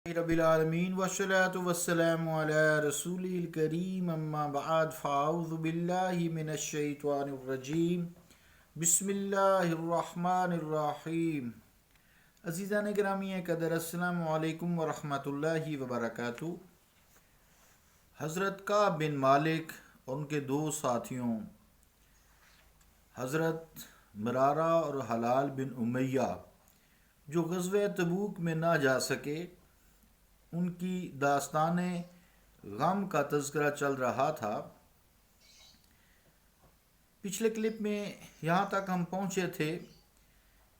रब्बिल आलमीन वस्सलातु वस्सलामु अला रसूलिल करीम अम्मा बाद फ़अऊज़ु बिल्लाहि मिनश शैतानिर रजीम बिस्मिल्लाहिर रहमानिर रहीम। अज़ीज़ान गिरामी क़दर अस्सलामु अलैकुम व रहमतुल्लाहि व बरकातुहू। हज़रत काब बिन मालिक और उनके दो साथियों हज़रत मरारा और हलाल बिन उमैया जो ग़ज़वे तबूक में ना जा सके, उनकी दास्ताने गम का तज़किरा चल रहा था। पिछले क्लिप में यहाँ तक हम पहुँचे थे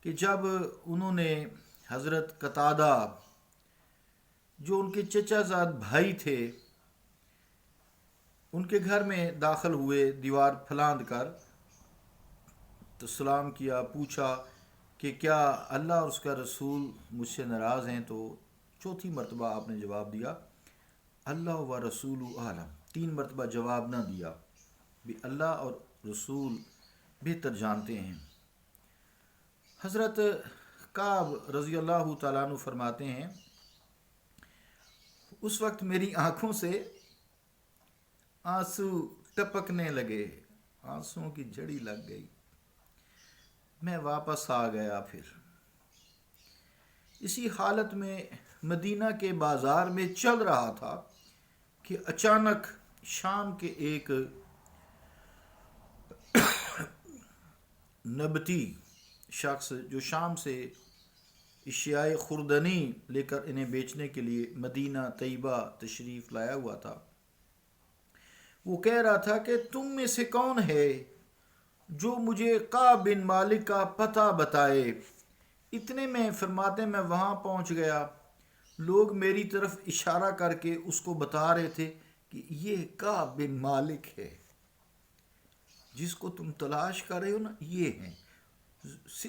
कि जब उन्होंने हज़रत कतादा जो उनके चचाज़ाद भाई थे उनके घर में दाखिल हुए, दीवार फलांद कर तो सलाम किया, पूछा कि क्या अल्लाह और उसका रसूल मुझसे नाराज़ हैं। तो चौथी मरतबा आपने जवाब दिया अल्लाह व रसूल आलम। 3 मरतबा जवाब ना दिया भी अल्लाह और रसूल बेहतर जानते हैं। हज़रत काब रज़ी अल्लाह तआला अन्हु फरमाते हैं, उस वक्त मेरी आँखों से आंसू टपकने लगे, आंसुओं की झड़ी लग गई। मैं वापस आ गया। फिर इसी हालत में मदीना के बाज़ार में चल रहा था कि अचानक शाम के एक नबती शख्स जो शाम से इशियाए खुर्दनी लेकर इन्हें बेचने के लिए मदीना तैयबा तशरीफ़ लाया हुआ था, वो कह रहा था कि तुम में से कौन है जो मुझे काब बिन मालिक का पता बताए। इतने में फरमाते मैं वहाँ पहुँच गया, लोग मेरी तरफ इशारा करके उसको बता रहे थे कि ये काब बिन मालिक है, जिसको तुम तलाश कर रहे हो ना, ये हैं।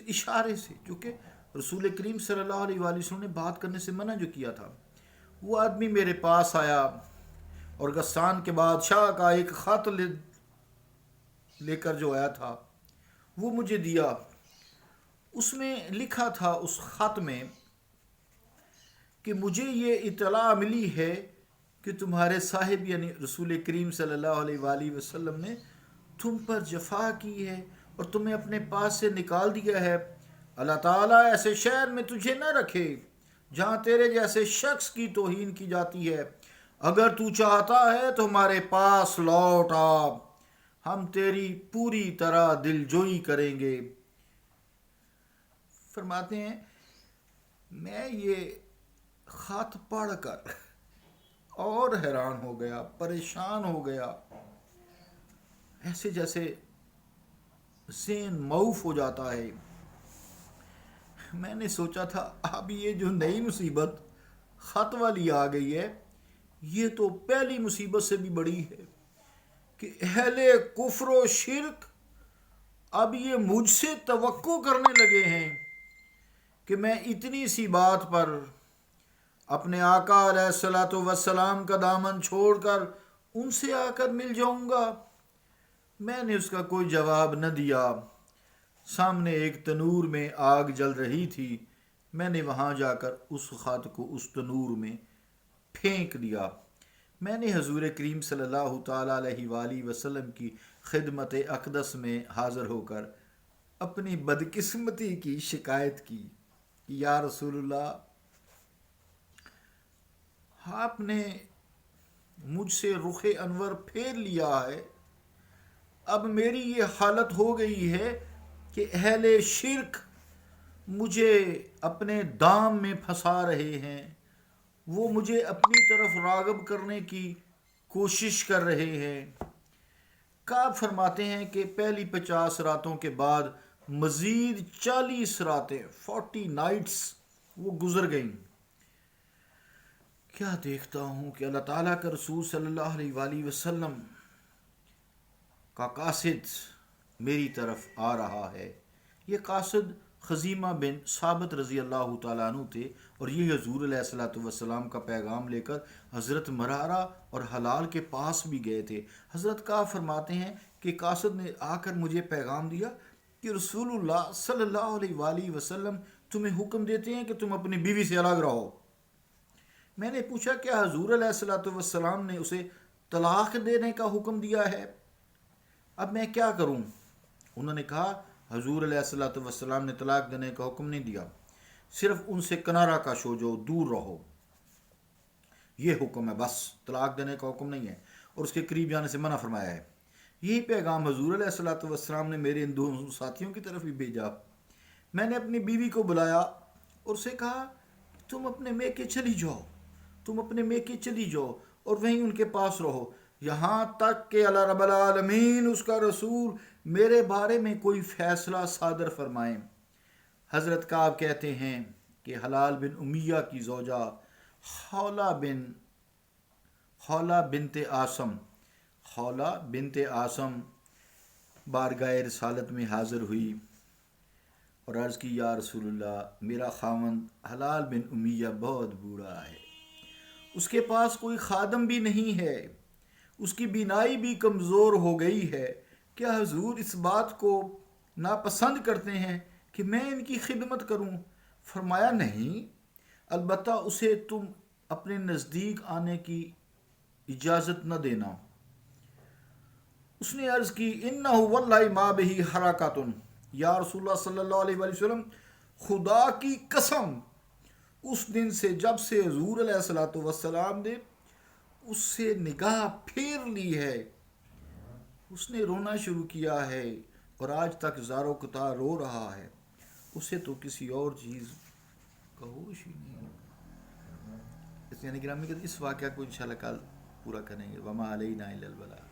इशारे से, जो कि रसूल करीम सल्लल्लाहु अलैहि वसल्लम ने बात करने से मना जो किया था। वो आदमी मेरे पास आया और गस्सान के बादशाह का एक ख़त लेकर जो आया था वो मुझे दिया। उसमें लिखा था उस ख़त में कि मुझे ये इत्तला मिली है कि तुम्हारे साहिब यानी रसूल करीम सल्लल्लाहु अलैहि वसल्लम ने तुम पर जफा की है और तुम्हें अपने पास से निकाल दिया है। अल्लाह ताला ऐसे शहर में तुझे न रखे जहाँ तेरे जैसे शख्स की तौहीन की जाती है। अगर तू चाहता है तो हमारे पास लौट आ, हम तेरी पूरी तरह दिलजोई करेंगे। फरमाते हैं मैं ये ख़त पढ़कर और हैरान हो गया, परेशान हो गया, ऐसे जैसे ज़हन मऊफ हो जाता है। मैंने सोचा था अब ये जो नई मुसीबत ख़त वाली आ गई है, ये तो पहली मुसीबत से भी बड़ी है कि अहले कुफ्र व शिरक अब ये मुझसे तवक्को करने लगे हैं कि मैं इतनी सी बात पर अपने आका अलैहिस्सलातु वस्सलाम का दामन छोड़कर उनसे आकर मिल जाऊंगा। मैंने उसका कोई जवाब न दिया। सामने एक तनूर में आग जल रही थी, मैंने वहाँ जाकर उस ख़त को उस तनूर में फेंक दिया। मैंने हजूर करीम सल्लल्लाहु ताला अलैहि वसल्लम की खिदमत अक़दस में हाज़िर होकर अपनी बदकिस्मती की शिकायत की कि या रसूलुल्लाह, आपने मुझसे रुखे अनवर फेर लिया है। अब मेरी ये हालत हो गई है कि अहले शिरक मुझे अपने दाम में फंसा रहे हैं, वो मुझे अपनी तरफ राग़िब करने की कोशिश कर रहे हैं। काब फरमाते हैं कि पहली 50 रातों के बाद मज़ीद 40 रातें 40 नाइट्स वो गुज़र गईं। क्या देखता हूँ कि अल्लाह ताला का रसूल सल्लल्लाहु अलैहि वसल्लम का कासिद मेरी तरफ आ रहा है। ये कासिद खज़ीमा बिन साबित रज़ी अल्लाह तआला अन्हु थे और ये हजूर अलैहिस्सलातु वस्सलाम का पैगाम लेकर हज़रत मरारा और हलाल के पास भी गए थे। हज़रत का फरमाते हैं कि कासिद ने आकर मुझे पैगाम दिया कि रसूलुल्लाह सल्लल्लाहु अलैहि वसल्लम तुम्हें हुक्म देते हैं कि तुम अपनी बीवी से अलग रहो। میں نے پوچھا کیا حضور علیہ الصلوۃ والسلام نے اسے طلاق دینے کا حکم دیا ہے؟ اب میں کیا کروں؟ انہوں نے کہا حضور علیہ الصلوۃ والسلام نے طلاق دینے کا حکم نہیں دیا، صرف ان سے کنارہ کش ہو جاؤ، دور رہو، یہ حکم ہے، بس طلاق دینے کا حکم نہیں ہے، اور اس کے قریب جانے سے منع فرمایا ہے۔ یہی پیغام حضور علیہ الصلوۃ والسلام نے میرے ان دو ساتھیوں کی طرف بھی بھیجا۔ میں نے اپنی بیوی کو بلایا اور اسے کہا تم اپنے میکے چلی جاؤ، تم اپنے میکے چلی جاؤ اور وہیں ان کے پاس رہو، یہاں تک کہ اللہ رب العالمین اس کا رسول میرے بارے میں کوئی فیصلہ صادر فرمائیں۔ حضرت کعب کہتے ہیں کہ حلال بن امیہ کی زوجہ خولہ بنت عاصم بارگاہ رسالت میں حاضر ہوئی اور عرض کی یا رسول اللہ، میرا خاوند حلال بن امیہ بہت بوڑھا ہے، اس کے پاس کوئی خادم بھی نہیں ہے، اس کی بینائی بھی کمزور ہو گئی ہے، کیا حضور اس بات کو ناپسند کرتے ہیں کہ میں ان کی خدمت کروں؟ فرمایا نہیں، البتہ اسے تم اپنے نزدیک آنے کی اجازت نہ دینا۔ اس نے عرض کی انہ واللہ ما بہی حرکاتن، یا رسول اللہ صلی اللہ علیہ وآلہ وسلم، خدا کی قسم اس دن سے جب سے حضور علیہ الصلوۃ والسلام نے اس سے نگاہ پھیر لی ہے اس نے رونا شروع کیا ہے اور آج تک زارو قطار رو رہا ہے، اسے تو کسی اور چیز کا ہوش ہی نہیں۔ اس یعنی گرامی اس واقعہ کو انشاءاللہ کل پورا کریں گے۔ وما علینا الا البلاغ۔